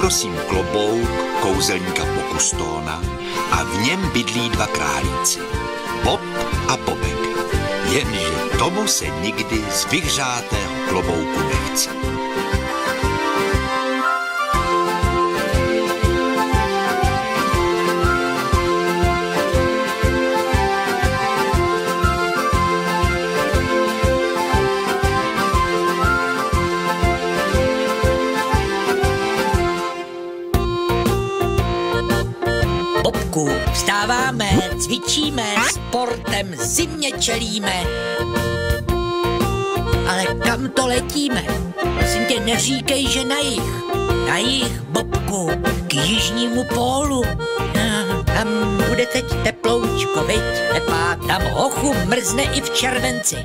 nosím klobouk kouzelníka Pokustóna a v něm bydlí dva králíci, Bob a Bobek. Jenže tomu se nikdy z vyhřátého klobouku nechce. Bobku, vstáváme, cvičíme, sportem zimě čelíme. Ale kam to letíme? Prosím tě, neříkej, že na jih. Na jih, Bobku, k jižnímu pólu. Tam bude teď teploučko, viď? Tepák, tam hochu mrzne i v červenci.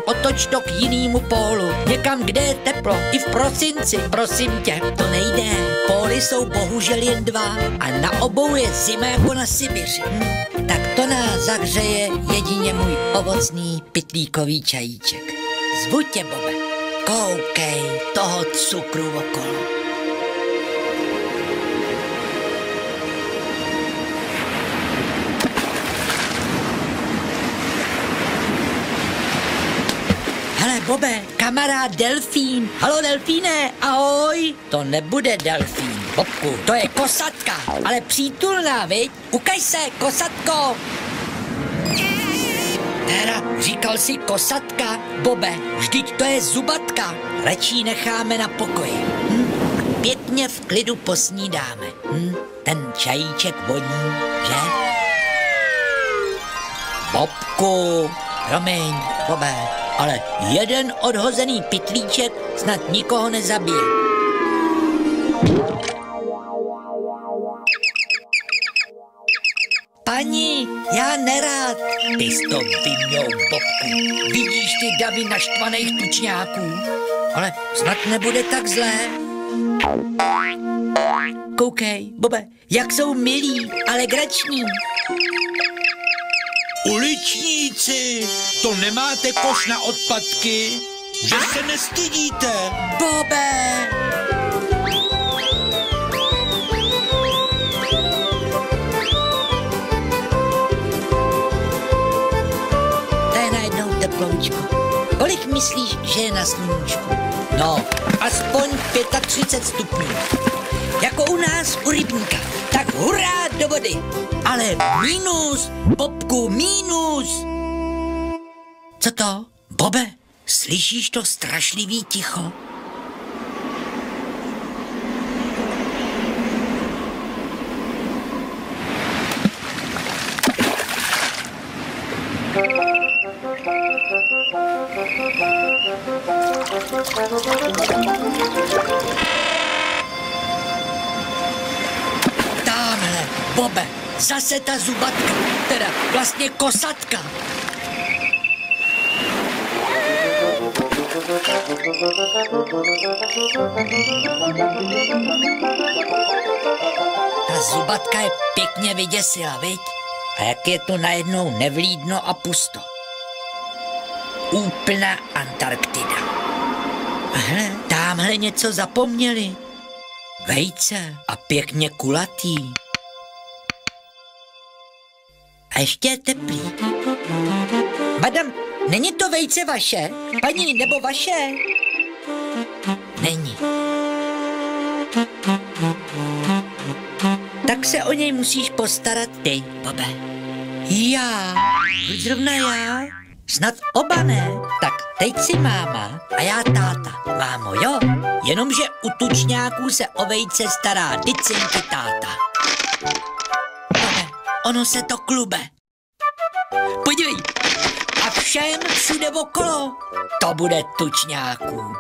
Otoč to k jinému pólu, někam, kde je teplo, i v prosinci. Prosím tě, to nejde. Póly jsou bohužel jen dva a na obou je zima jako na Sibiři. Tak to nás zahřeje jedině můj ovocný pytlíkový čajíček. Zvu tě, Bobe, koukej toho cukru okolo. Hele, Bobe, kamarád delfín. Halo, delfíne, ahoj. To nebude delfín, Bobku, to je kosatka, ale přítulná, viď? Ukaž se, kosatko. Teda, říkal jsi kosatka, Bobe, vždyť to je zubatka. Radši necháme na pokoji. Pěkně v klidu posnídáme. Ten čajíček voní, že? Bobku, promiň, Bobe, ale jeden odhozený pytlíček snad nikoho nezabije. Paní, já nerád. Ty jsi to vyměl, Bobku. Vidíš ty davy naštvaných tučňáků? Ale snad nebude tak zlé. Koukej, Bobe, jak jsou milí a legrační. Uličníci, to nemáte koš na odpadky? Že se nestydíte? Bobe! To je najednou teploučko. Kolik myslíš, že je na sluníčku? No, aspoň 35 stupňů. Jako u nás u rybníka. Tak hurá do vody. Ale mínus, Bobku, mínus. Co to? Bobe, slyšíš to strašlivý ticho? Támhle, Bobe, zase ta zubatka, teda vlastně kosatka. Ta zubatka je pěkně vyděsila, viď? A jak je to najednou nevlídno a pusto. Úplná Antarktida. A hele, támhle něco zapomněli. Vejce a pěkně kulatý. A ještě je teplý. Madam, není to vejce vaše? Paní, nebo vaše? Není. Tak se o něj musíš postarat ty, Bobe. Já? Zrovna já? Snad oba ne. Tak teď si máma a já táta. Mámo, jo? Jenomže u tučňáků se o vejce stará dycinky táta. Bobe, ono se to klube. Podívej. A všem všude okolo. To bude tučňáků.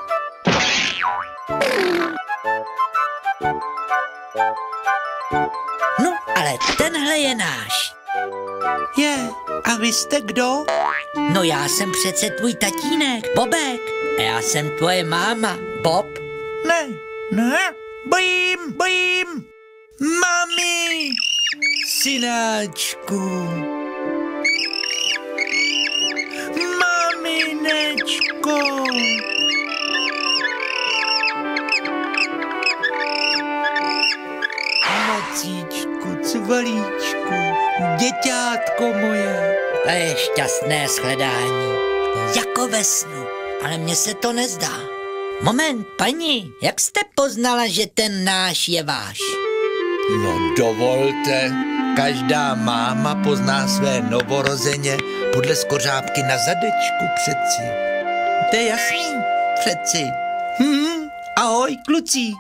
No, ale tenhle je náš. A vy jste kdo? No já jsem přece tvůj tatínek, Bobek. A já jsem tvoje máma, Bob. Ne, bojím. Mami, synáčku. Maminečko. Bobříčku, cvalíčku, děťátko moje. To je šťastné shledání. Jako ve snu, ale mně se to nezdá. Moment, paní, jak jste poznala, že ten náš je váš? No dovolte, každá máma pozná své novorozeně podle skořápky na zadečku přeci. To je jasný, přeci. Ahoj, kluci.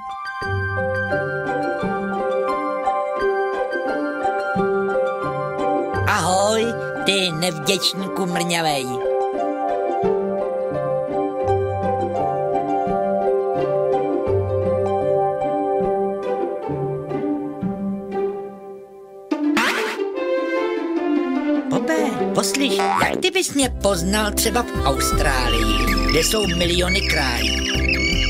Ahoj, ty nevděčníku mrňavej. Bobe, poslyš, jak ty bys mě poznal třeba v Austrálii, kde jsou miliony králí,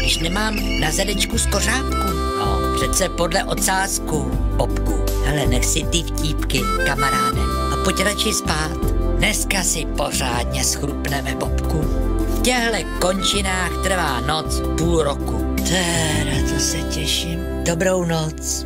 když nemám na zadečku skořápku? No, přece podle ocásku, Bobku. Hele, nech si ty vtípky, kamaráde, a pojď radši spát. Dneska si pořádně schrupneme, Bobku. V těchto končinách trvá noc půl roku. Teda, to se těším. Dobrou noc.